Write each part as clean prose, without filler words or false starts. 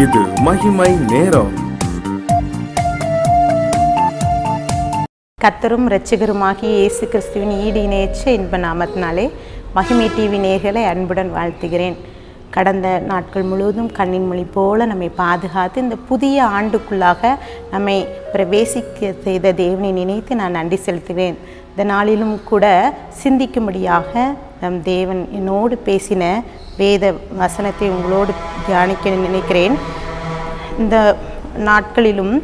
இது மகிமை நேரம். கர்த்தரும் இரட்சகருமாகிய இயேசு கிறிஸ்துவின் ஈடு இணையற்ற இன்ப நாமத்தினாலே மகிமை டிவி நேயர்களை அன்புடன் வாழ்த்துகிறேன். கடந்த நாட்கள் முழுவதும் கண்ணின் மொழி போல நம்மை பாதுகாத்து இந்த புதிய ஆண்டுக்குள்ளாக நம்மை பிரவேசிக்க செய்த தேவனை நினைத்து நான் நன்றி செலுத்துகிறேன். இந்த நாளிலும் கூட சிந்திக்கும்படியாக நம் தேவன் என்னோடு பேசின வேத வசனத்தை உங்களோடு தியானிக்க நினைக்கிறேன். இந்த நாட்களிலும்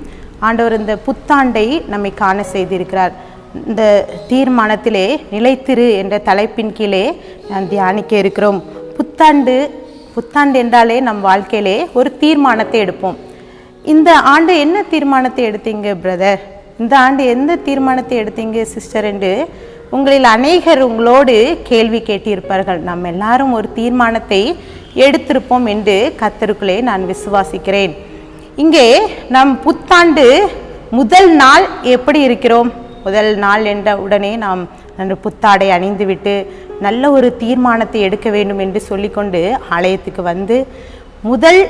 ஆண்டவர் இந்த புத்தாண்டை நம்மை காண செய்திருக்கிறார். இந்த தீர்மானத்திலே நிலைத்திரு என்ற தலைப்பின் கீழே நான் தியானிக்க இருக்கிறோம். புத்தாண்டு என்றாலே நம் வாழ்க்கையிலே ஒரு தீர்மானத்தை எடுப்போம். இந்த ஆண்டு என்ன தீர்மானத்தை எடுத்தீங்க பிரதர், இந்த ஆண்டு எந்த தீர்மானத்தை எடுத்தீங்க சிஸ்டர் என்று உங்களில் அநேகர் உங்களோடு கேள்வி கேட்டிருப்பார்கள். நாம் எல்லாரும் ஒரு தீர்மானத்தை எடுத்திருப்போம் என்று கர்த்தருக்குள்ளே நான் விசுவாசிக்கிறேன். இங்கே நம் புத்தாண்டு முதல் நாள் எப்படி இருக்கிறோம்? முதல் நாள் என்ற உடனே நாம் புத்தாடை அணிந்துவிட்டு நல்ல ஒரு தீர்மானத்தை எடுக்க வேண்டும் என்று சொல்லிக்கொண்டு ஆலயத்துக்கு வந்து முதல்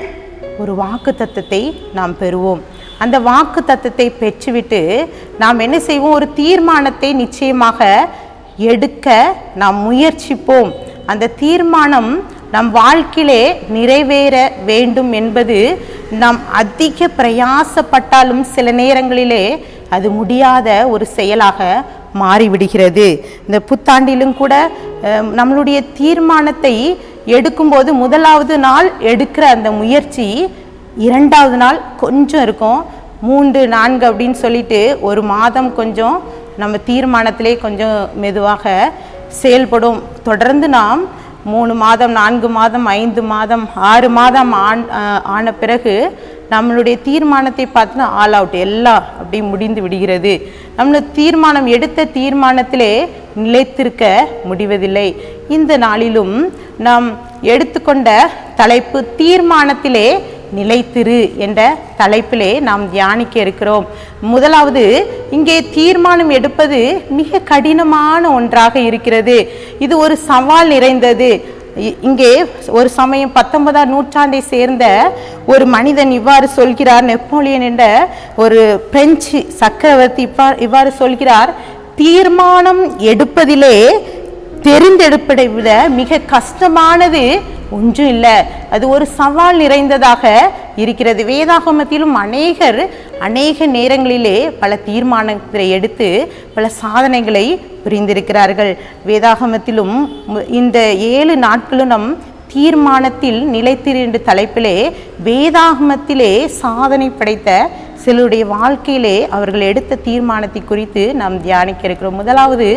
ஒரு வாக்கு தத்தத்தை நாம் பெறுவோம். அந்த வாக்கு தத்தத்தை பெற்றுவிட்டு நாம் என்ன செய்வோம்? ஒரு தீர்மானத்தை நிச்சயமாக எடுக்க நாம் முயற்சிப்போம். அந்த தீர்மானம் நம் வாழ்க்கையிலே நிறைவேற வேண்டும் என்பது நாம் அதிக பிரயாசப்பட்டாலும் சில நேரங்களிலே அது முடியாத ஒரு செயலாக மாறிவிடுகிறது. இந்த புத்தாண்டிலும் கூட நம்மளுடைய தீர்மானத்தை எடுக்கும்போது முதலாவது நாள் எடுக்கிற அந்த முயற்சி இரண்டாவது நாள் கொஞ்சம் இருக்கும், 3-4 அப்படின்னு சொல்லிட்டு ஒரு மாதம் கொஞ்சம் நம்ம தீர்மானத்திலே கொஞ்சம் மெதுவாக செயல்படும். தொடர்ந்து நாம் 3 மாதம் 4 மாதம் 5 மாதம் 6 மாதம் ஆன பிறகு நம்மளுடைய தீர்மானத்தை பார்த்து ஆல் அவுட் எல்லாம் அப்படி முடிந்து விடுகிறது. தீர்மானம் எடுத்த தீர்மானத்திலே நிலைத்திருக்க முடிவதில்லை. இந்த நாளிலும் நாம் எடுத்துக்கொண்ட தலைப்பு தீர்மானத்திலே நிலைத்திரு என்ற தலைப்பிலே நாம் தியானிக்க இருக்கிறோம். முதலாவது, இங்கே தீர்மானம் எடுப்பது மிக கடினமான ஒன்றாக இருக்கிறது. இது ஒரு சவால் நிறைந்தது. இங்கே ஒரு சமயம் 19ஆம் நூற்றாண்டை சேர்ந்த ஒரு மனிதன் இவ்வாறு சொல்கிறார். நெப்போலியன் என்ற ஒரு பிரெஞ்சு சக்கரவர்த்தி இவ்வாறு சொல்கிறார்: தீர்மானம் எடுப்பதிலே தெரிந்தெடுப்பதை விட மிக கஷ்டமானது ஒன்றும் இல்லை, அது ஒரு சவால் நிறைந்ததாக இருக்கிறது. வேதாகமத்திலும் அநேக நேரங்களிலே பல தீர்மானங்களை எடுத்து பல சாதனைகளை புரிந்திருக்கிறார்கள். வேதாகமத்திலும் இந்த 7 நாட்களும் நம் தீர்மானத்தில் நிலைத்திரு என்ற தலைப்பிலே வேதாகமத்திலே சாதனை படைத்த சிலருடைய வாழ்க்கையிலே அவர்கள் எடுத்த தீர்மானத்தை குறித்து நாம் தியானிக்க இருக்கிறோம். முதலாவது,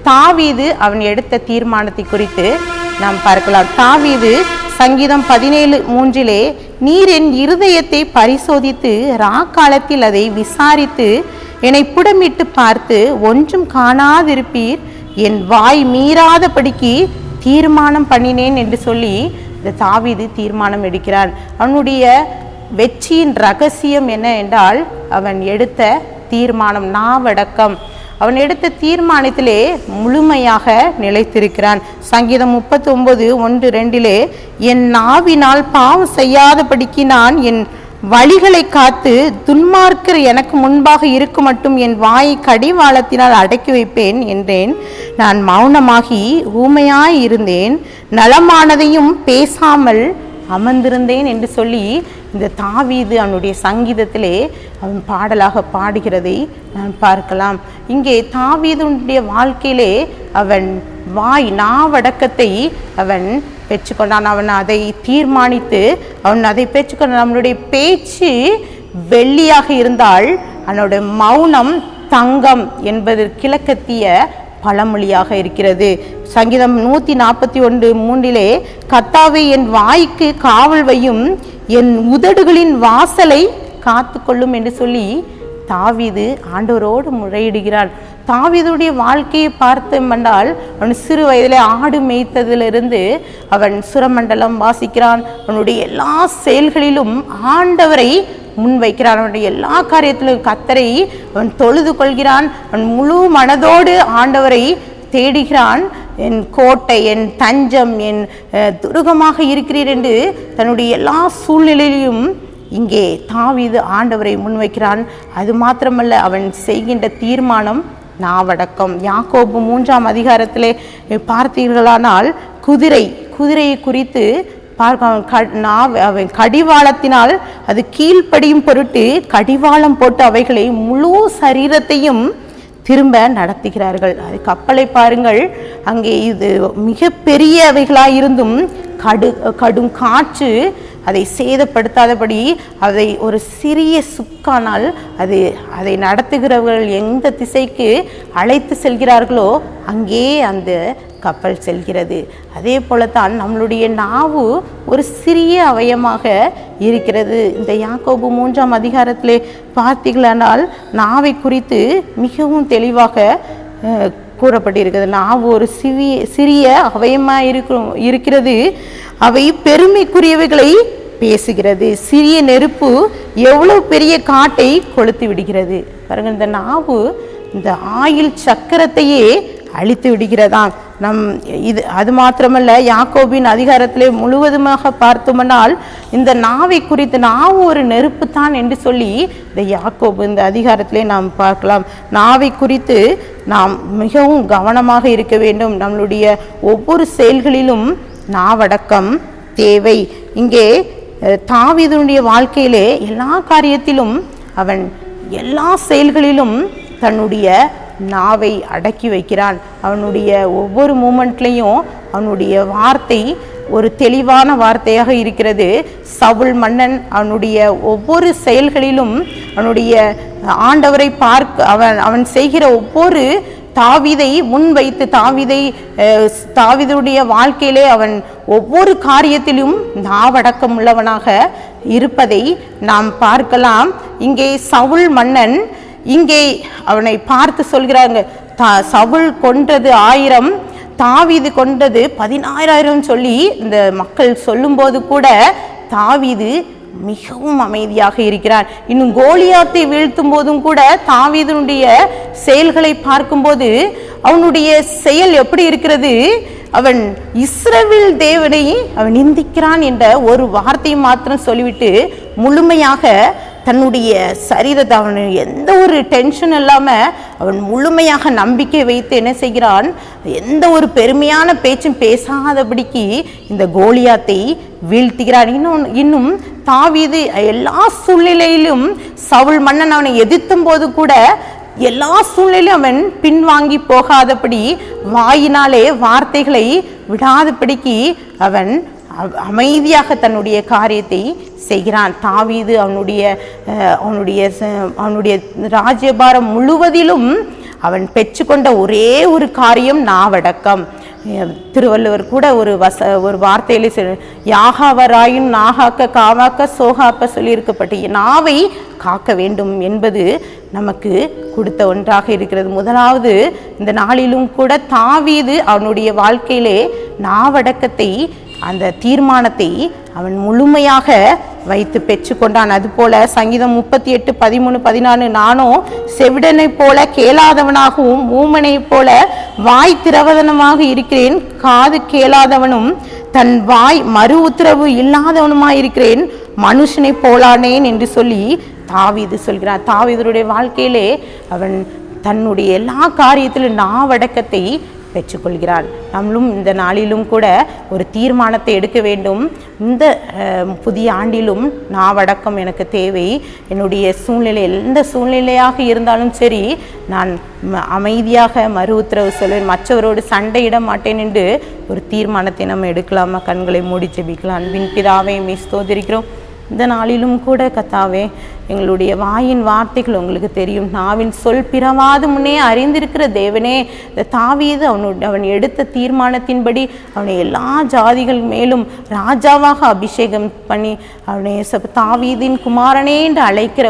தாவீது அவன் எடுத்த தீர்மானத்தை குறித்து நாம் பார்க்கலாம். தாவீது சங்கீதம் 17:3 நீர் என் இருதயத்தை பரிசோதித்து ராக்காலத்தில் அதை விசாரித்து என்னை புடமிட்டு பார்த்து ஒன்றும் காணாதிருப்பீர், என் வாய் மீறாதபடிக்கு தீர்மானம் பண்ணினேன் என்று சொல்லி இந்த தாவீது தீர்மானம் எடுக்கிறான். அவனுடைய வெற்றியின் ரகசியம் என்ன என்றால் அவன் எடுத்த தீர்மானம், நாவடக்கம். அவன் எடுத்த தீர்மானத்திலே முழுமையாக நிலைத்திருக்கிறான். சங்கீதம் 39:1-2 என் நாவினால் பாவம் செய்யாதபடிக்கு நான் என் வழிகளை காத்து துன்மார்க்கர் எனக்கு முன்பாக இருக்கும் மட்டும் என் வாயை கடிவாளத்தினால் அடக்கி வைப்பேன் என்றேன். நான் மௌனமாகி ஊமையாய் இருந்தேன், நலமானதையும் பேசாமல் அமர்ந்திருந்தேன் என்று சொல்லி இந்த தாவீது அவனுடைய சங்கீதத்திலே அவன் பாடலாக பாடுகிறதை நான் பார்க்கலாம். இங்கே தாவீதுடைய வாழ்க்கையிலே அவன் நாவடக்கத்தை அவன் பெற்றுக்கொண்டான். அவன் அதை தீர்மானித்து அவன் அதை பெற்றுக்கொண்டான். நம்மளுடைய பேச்சு வெள்ளியாக இருந்தால் அவனுடைய மௌனம் தங்கம் என்பது கிழக்கத்திய பழமொழியாக இருக்கிறது. சங்கீதம் 141:3 கர்த்தாவே என் வாய்க்கு காவல் வையும், என் உதடுகளின் வாசலை காத்து கொள்ளும் என்று சொல்லி தாவீது ஆண்டவரோடு முறையிடுகிறான். தாவீதுடைய வாழ்க்கையை பார்த்தோம்னால் அவன் சிறு வயதிலே ஆடு மேய்த்ததிலிருந்து அவன் சுரமண்டலம் வாசிக்கிறான். அவனுடைய எல்லா செயல்களிலும் ஆண்டவரை முன்வைக்கிறான். அவனுடைய எல்லா காரியத்திலும் கர்த்தரை அவன் தொழுது கொள்கிறான். அவன் முழு மனதோடு ஆண்டவரை தேடுகிறான். என் கோட்டை, என் தஞ்சம், என் துருகமாக இருக்கிறீர் என்று தன்னுடைய எல்லா சூழ்நிலையிலும் இங்கே தாவீது ஆண்டவரை முன்வைக்கிறான். அது மாத்திரமல்ல, அவன் செய்கின்ற தீர்மானம் நாவடக்கம். யாக்கோபு 3ஆம் அதிகாரத்திலே பார்த்தீர்களானால் குதிரையை குறித்து அவன் கடிவாளத்தினால் அது கீழ்ப்படியும் பொருட்டு கடிவாளம் போட்டு அவைகளை முழு சரீரத்தையும் திரும்ப நடத்துகிறார்கள். அது கப்பலை பாருங்கள், அங்கே இது மிக பெரிய அவைகளாயிருந்தும் கடும் காற்று அதை சேதப்படுத்தாதபடி அதை ஒரு சிறிய சுக்கானால் அதை நடத்துகிறவர்கள் எந்த திசைக்கு அழைத்து செல்கிறார்களோ அங்கே அந்த கப்பல் செல்கிறது. அதே போலத்தான் நம்மளுடைய நாவு ஒரு சிறிய அவயமாக இருக்கிறது. இந்த யாக்கோபு 3ஆம் அதிகாரத்திலே பார்த்தீர்களானால் நாவை குறித்து மிகவும் தெளிவாக கூறப்பட்டிருக்கிறது. நாவு ஒரு சிறிய அவயமாக இருக்கிறது. அவை பெருமைக்குரியவைகளை பேசுகிறது. சிறிய நெருப்பு எவ்வளவு பெரிய காட்டை கொளுத்து விடுகிறது பாருங்கள். இந்த நாவு இந்த ஆயில் சக்கரத்தையே அழித்து விடுகிறதாம். அது மாத்திரமல்ல, யாக்கோபின் அதிகாரத்திலே முழுவதுமாக பார்த்தோம்னால் இந்த நாவை குறித்து நாவு ஒரு நெருப்பு தான் என்று சொல்லி இந்த யாக்கோபு இந்த அதிகாரத்திலே நாம் பார்க்கலாம். நாவை குறித்து நாம் மிகவும் கவனமாக இருக்க வேண்டும். நம்மளுடைய ஒவ்வொரு செயல்களிலும் நாவடக்கம் தேவை. இங்கே தாவீதுடைய வாழ்க்கையிலே எல்லா காரியத்திலும் அவன் எல்லா செயல்களிலும் தன்னுடைய நாவை அடக்கி வைக்கிறான். அவனுடைய ஒவ்வொரு மூமெண்ட்லையும் அவனுடைய வார்த்தை ஒரு தெளிவான வார்த்தையாக இருக்கிறது. சவுல் மன்னன் அவனுடைய ஒவ்வொரு செயல்களிலும் அவனுடைய ஆண்டவரை அவன் செய்கிற ஒவ்வொரு தாவீதை முன்வைத்து தாவீதுடைய வாழ்க்கையிலே அவன் ஒவ்வொரு காரியத்திலும் நாவடக்கம் உள்ளவனாக இருப்பதை நாம் பார்க்கலாம். இங்கே சவுல் மன்னன் இங்கே அவனை பார்த்து சொல்கிறாங்க, சவுல் கொன்றது 1000, தாவீது கொன்றது 16000 சொல்லி இந்த மக்கள் சொல்லும்போது கூட தாவீது மிகவும் அமைதியாக இருக்கிறான். இன்னும் கோலியாத்தை வீழ்த்தும் போதும் கூட தாவீதுடைய செயல்களை பார்க்கும்போது அவனுடைய செயல் எப்படி இருக்கிறது? அவன் இஸ்ரவேல் தேவனை அவன் நிந்திக்கிறான் என்ற ஒரு வார்த்தையை மாத்திரம் சொல்லிவிட்டு முழுமையாக தன்னுடைய சரீரத்தை அவன் எந்த ஒரு டென்ஷன் இல்லாமல் அவன் முழுமையாக நம்பிக்கை வைத்து என்ன செய்கிறான்? எந்த ஒரு பெருமையான பேச்சும் பேசாதபடிக்கு இந்த கோலியாத்தை வீழ்த்துகிறான். இன்னும் தாவீது எல்லா சூழ்நிலையிலும் சவுல் மன்னன் அவனை எதிர்த்தும் போது கூட எல்லா சூழ்நிலையும் அவன் பின்வாங்கி போகாதபடி வாயினாலே வார்த்தைகளை விடாதபடிக்கு அவன் அமைதியாக தன்னுடைய காரியத்தை செய்கிறான். தாவீது அவனுடைய ராஜ்யபாரம் முழுவதிலும் அவன் பெற்றுக்கொண்ட ஒரே ஒரு காரியம் நாவடக்கம். திருவள்ளுவர் கூட ஒரு வார்த்தையில யாகாவராயின் நாகாக்க காவாக்க சோகாப்ப சொல்லியிருக்கப்பட்ட நாவை காக்க வேண்டும் என்பது நமக்கு கொடுத்த ஒன்றாக இருக்கிறது. முதலாவது இந்த நாளிலும் கூட தாவீது அவனுடைய வாழ்க்கையிலே நாவடக்கத்தை அந்த தீர்மானத்தை அவன் முழுமையாக வைத்து பெற்றுக்கொண்டான். அதுபோல சங்கீதம் 38:13-14 நானும் செவிடனை போல கேளாதவனாகவும் ஊமனை போல வாய் திறவதனமாக இருக்கிறேன், காது கேளாதவனும் தன் வாய் மறு உத்தரவு இல்லாதவனுமாயிருக்கிறேன், மனுஷனை போலானேன் என்று சொல்லி தாவீது சொல்கிறான். தாவீதுடைய வாழ்க்கையிலே அவன் தன்னுடைய எல்லா காரியத்திலும் நாவடக்கத்தை பெற்றுக்கொள்கிறான். நம்மளும் இந்த நாளிலும் கூட ஒரு தீர்மானத்தை எடுக்க வேண்டும். இந்த புதிய ஆண்டிலும் நாவடக்கம் எனக்கு தேவை. என்னுடைய சூழ்நிலை எந்த சூழ்நிலையாக இருந்தாலும் சரி, நான் அமைதியாக மறு உத்தரவு சொல்வேன், மற்றவரோடு சண்டையிட மாட்டேன் என்று ஒரு தீர்மானத்தை நம்ம எடுக்கலாமா? கண்களை மூடி ஜெபிக்கலாம். அன்பின் பிதாவே, ஸ்தோத்திரிக்கிறோம். இந்த நாளிலும் கூட கர்த்தாவே, எங்களுடைய வாயின் வார்த்தைகள் உங்களுக்கு தெரியும், நாவின் சொல் பிறவாது முன்னே அறிந்திருக்கிற தேவனே, இந்த தாவீது அவன் எடுத்த தீர்மானத்தின்படி அவனை எல்லா ஜாதிகள் மேலும் ராஜாவாக அபிஷேகம் பண்ணி அவனை தாவீதின் குமாரனே என்று அழைக்கிற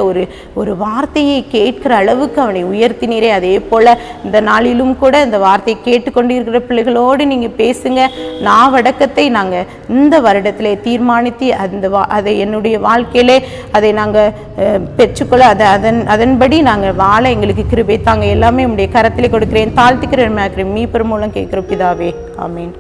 ஒரு வார்த்தையை கேட்கிற அளவுக்கு அவனை உயர்த்தினீரே. அதே போல் இந்த நாளிலும் கூட இந்த வார்த்தையை கேட்டுக்கொண்டிருக்கிற பிள்ளைகளோடு நீங்கள் பேசுங்க. நாவடக்கத்தை நாங்கள் இந்த வருடத்திலே தீர்மானித்து அதை என்னுடைய வாழ்க்கையிலே அதை நாங்கள் பெற்றுக்கொள்ள அதன்படி நாங்கள் வாழ எங்களுக்கு கிருபை தாங்க. எல்லாமே உங்களுடைய கரத்திலே கொடுக்கிறேன், தாழ்த்துக்கிறேன், மீட்பர் மூலம் கேட்கிற பிதாவே, ஆமீன்.